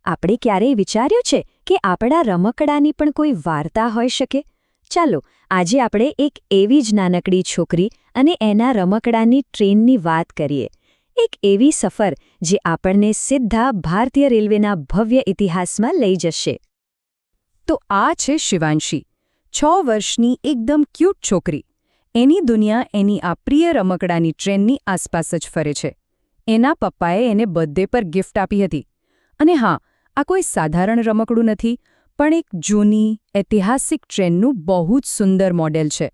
આપણે ક્યારેય વિચાર્યું છે કે આપણા રમકડાની પણ કોઈ વાર્તા હોઈ શકે? ચાલો, આજે આપણે એક એવી જ નાનકડી છોકરી અને એના રમકડાની ટ્રેનની વાત કરીએ. એક એવી સફર જે આપણને સીધા ભારતીય રેલવેના ભવ્ય ઇતિહાસમાં લઈ જશે. તો આ છે શિવાંશી, 6 વર્ષની એકદમ ક્યૂટ છોકરી. એની દુનિયા એની આ પ્રિય રમકડાની ટ્રેનની આસપાસ જ ફરે છે. એના પપ્પાએ એને બર્થડે પર ગિફ્ટ આપી હતી. અને હા, આ કોઈ સાધારણ રમકડું નથી, પણ એક જૂની, ઐતિહાસિક ટ્રેનનું બહુ જ સુંદર મોડેલ છે.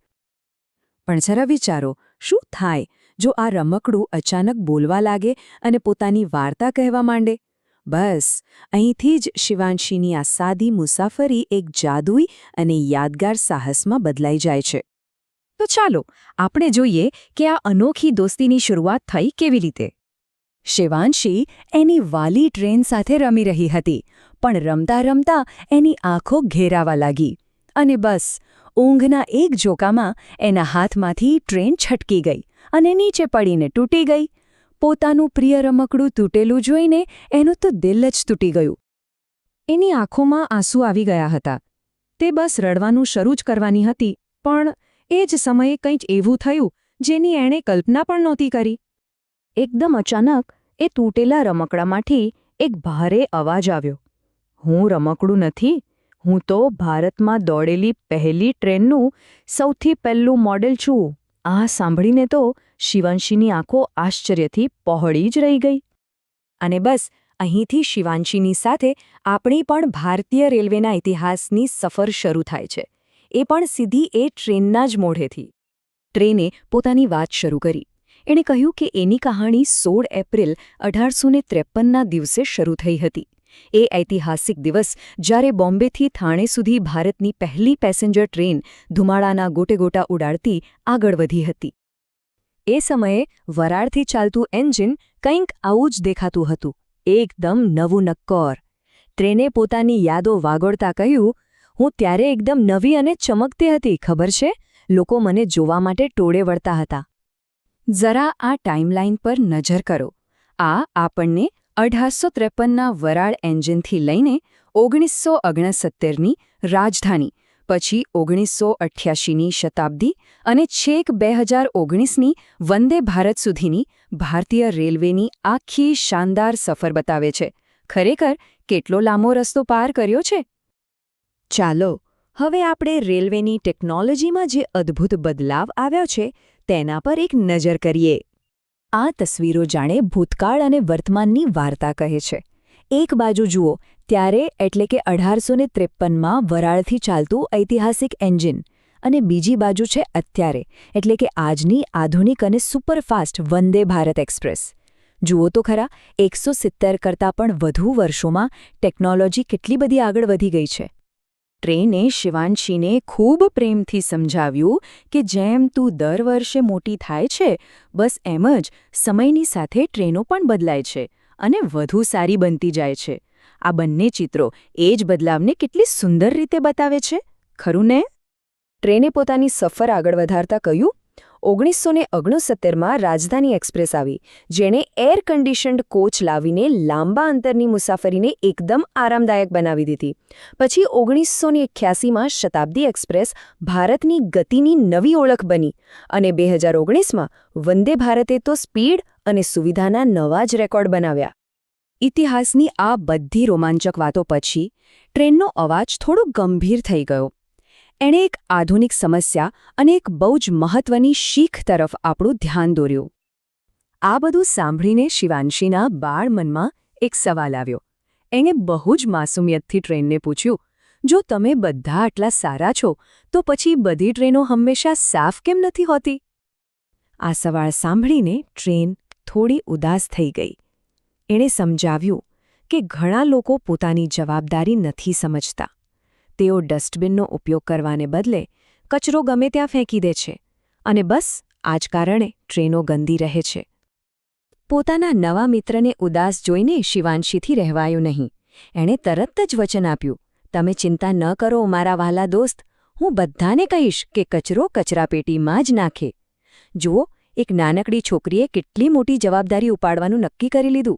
પણ જરા વિચારો, શું થાય જો આ રમકડું અચાનક બોલવા લાગે અને પોતાની વાર્તા કહેવા માંડે? બસ, અહીંથી જ શિવાંશીની આ સાદી મુસાફરી એક જાદુઈ અને યાદગાર સાહસમાં બદલાઈ જાય છે. તો ચાલો, આપણે જોઈએ કે આ અનોખી દોસ્તીની શરૂઆત થઈ કેવી રીતે. શિવાંશી એની વાલી ટ્રેન સાથે રમી રહી હતી, પણ રમતા રમતા એની આંખો ઘેરાવા લાગી. અને બસ, ઊંઘના એક ઝોકામાં એના હાથમાંથી ટ્રેન છટકી ગઈ અને નીચે પડીને તૂટી ગઈ. પોતાનું પ્રિય રમકડું તૂટેલું જોઈને એનું તો દિલ જ તૂટી ગયું. એની આંખોમાં આંસુ આવી ગયા હતા. તે બસ રડવાનું શરૂ જ કરવાની હતી, પણ એ જ સમયે કંઈક એવું થયું જેની એણે કલ્પના પણ નહોતી કરી. એકદમ અચાનક એ તૂટેલા રમકડામાંથી એક ભારે અવાજ આવ્યો. હું રમકડું નથી, હું તો ભારતમાં દોડેલી પહેલી ટ્રેનનું સૌથી પહેલું મોડેલ છું. આ સાંભળીને તો શિવાંશીની આંખો આશ્ચર્યથી પહોળી જ રહી ગઈ. અને બસ, અહીંથી શિવાંશીની સાથે આપણી પણ ભારતીય રેલવેના ઇતિહાસની સફર શરૂ થાય છે. એ પણ સીધી એ ટ્રેનના જ મોઢેથી. ટ્રેને પોતાની વાત શરૂ કરી. એણે કહ્યું કે એની કહાણી 16 એપ્રિલ 1853ના દિવસે શરૂ થઈ હતી. એ ઐતિહાસિક દિવસ જ્યારે બોમ્બેથી થાણે સુધી ભારતની પહેલી પેસેન્જર ટ્રેન ધુમાડાના ગોટેગોટા ઉડાડતી આગળ વધી હતી. એ સમયે વરાળથી ચાલતું એન્જિન કંઈક આવું જ દેખાતું હતું, એકદમ નવું નક્કોર. ટ્રેને પોતાની યાદો વાગોળતા કહ્યું, હું ત્યારે એકદમ નવી અને ચમકતી હતી, ખબર છે? લોકો મને જોવા માટે ટોળે વળતા હતા. જરા આ ટાઈમલાઈન પર નજર કરો. આ આપણને 1853ના વરાળ એન્જિનથી લઈને 1969ની રાજધાની, પછી 1988ની શતાબ્દી અને છેક 2019ની વંદે ભારત સુધીની ભારતીય રેલવેની આખી શાનદાર સફર બતાવે છે. ખરેખર કેટલો લાંબો રસ્તો પાર કર્યો છે. ચાલો, હવે આપણે રેલવેની ટેકનોલોજીમાં જે અદ્ભુત બદલાવ આવ્યો છે તેના પર એક નજર કરીએ. આ તસવીરો જાણે ભૂતકાળ અને વર્તમાનની વાર્તા કહે છે. એક બાજુ જુઓ, ત્યારે એટલે કે 1853માં વરાળથી ચાલતું ઐતિહાસિક એન્જિન, અને બીજી બાજુ છે અત્યારે, એટલે કે આજની આધુનિક અને સુપરફાસ્ટ વંદે ભારત એક્સપ્રેસ. જુઓ તો ખરા, 170 કરતાં પણ વધુ વર્ષોમાં ટેકનોલોજી કેટલી બધી આગળ વધી ગઈ છે. ટ્રેને શિવાંશીને ખૂબ પ્રેમથી સમજાવ્યું કે જેમ તું દર વર્ષે મોટી થાય છે, બસ એમ જ સમયની સાથે ટ્રેનો પણ બદલાય છે અને વધુ સારી બનતી જાય છે. આ બંને ચિત્રો એ જ બદલાવને કેટલી સુંદર રીતે બતાવે છે, ખરું ને? ટ્રેને પોતાની સફર આગળ વધારતા કહ્યું, 1969માં રાજધાની એક્સપ્રેસ આવી, જેણે એર કન્ડિશન્ડ કોચ લાવીને લાંબા અંતરની મુસાફરીને એકદમ આરામદાયક બનાવી દીધી. પછી 1981માં શતાબ્દી એક્સપ્રેસ ભારતની ગતિની નવી ઓળખ બની, અને 2019માં વંદે ભારતે તો સ્પીડ અને સુવિધાના નવા જ રેકોર્ડ બનાવ્યા. ઇતિહાસની આ બધી રોમાંચક વાતો પછી ટ્રેનનો અવાજ થોડો ગંભીર થઈ ગયો. એણે એક આધુનિક સમસ્યા અને એક બહુ જ મહત્વની શીખ તરફ આપણું ધ્યાન દોર્યું. આ બધું સાંભળીને શિવાંશીના બાળ મનમાં એક સવાલ આવ્યો. એણે બહુ જ માસુમિયતથી ટ્રેનને પૂછ્યું, જો તમે બધા આટલા સારા છો, તો પછી બધી ટ્રેનો હંમેશા સાફ કેમ નથી હોતી? આ સવાલ સાંભળીને ટ્રેન થોડી ઉદાસ થઈ ગઈ. એણે સમજાવ્યું કે ઘણા લોકો પોતાની જવાબદારી નથી સમજતા. તેઓ ડસ્ટબિનનો ઉપયોગ કરવાને બદલે કચરો ગમે ત્યાં ફેંકી દે છે, અને બસ આ જ કારણે ટ્રેનો ગંદી રહે છે. પોતાના નવા મિત્રને ઉદાસ જોઈને શિવાંશીથી રહેવાયું નહીં. એણે તરત જ વચન આપ્યું, તમે ચિંતા ન કરો મારા વહાલા દોસ્ત, હું બધાને કહીશ કે કચરો કચરાપેટીમાં જ નાખે. જુઓ, એક નાનકડી છોકરીએ કેટલી મોટી જવાબદારી ઉપાડવાનું નક્કી કરી લીધું.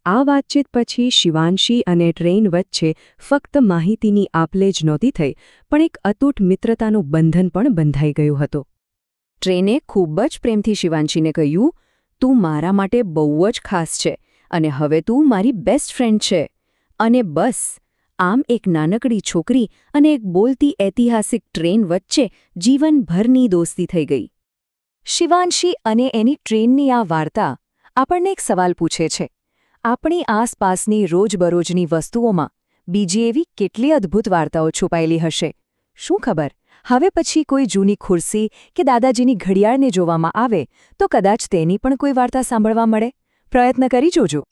આ વાતચીત પછી શિવાંશી અને ટ્રેન વચ્ચે ફક્ત માહિતીની આપ-લે જ નહોતી થઈ, પણ એક અતૂટ મિત્રતાનું બંધન પણ બંધાઈ ગયું હતું. ટ્રેને ખૂબ જ પ્રેમથી શિવાંશીને કહ્યું, તું મારા માટે બહુ જ ખાસ છે અને હવે તું મારી બેસ્ટ ફ્રેન્ડ છે. અને બસ, આમ એક નાનકડી છોકરી અને એક બોલતી ઐતિહાસિક ટ્રેન વચ્ચે જીવનભરની દોસ્તી થઈ ગઈ. શિવાંશી અને એની ટ્રેનની આ વાર્તા આપણને એક સવાલ પૂછે છે. આપણી આસપાસની રોજબરોજની વસ્તુઓમાં બીજી એવી કેટલી અદ્ભુત વાર્તાઓ છુપાયેલી હશે? શું ખબર, હવે પછી કોઈ જૂની ખુરશી કે દાદાજીની ઘડિયાળને જોવામાં આવે તો કદાચ તેની પણ કોઈ વાર્તા સાંભળવા મળે. પ્રયત્ન કરી જોજો.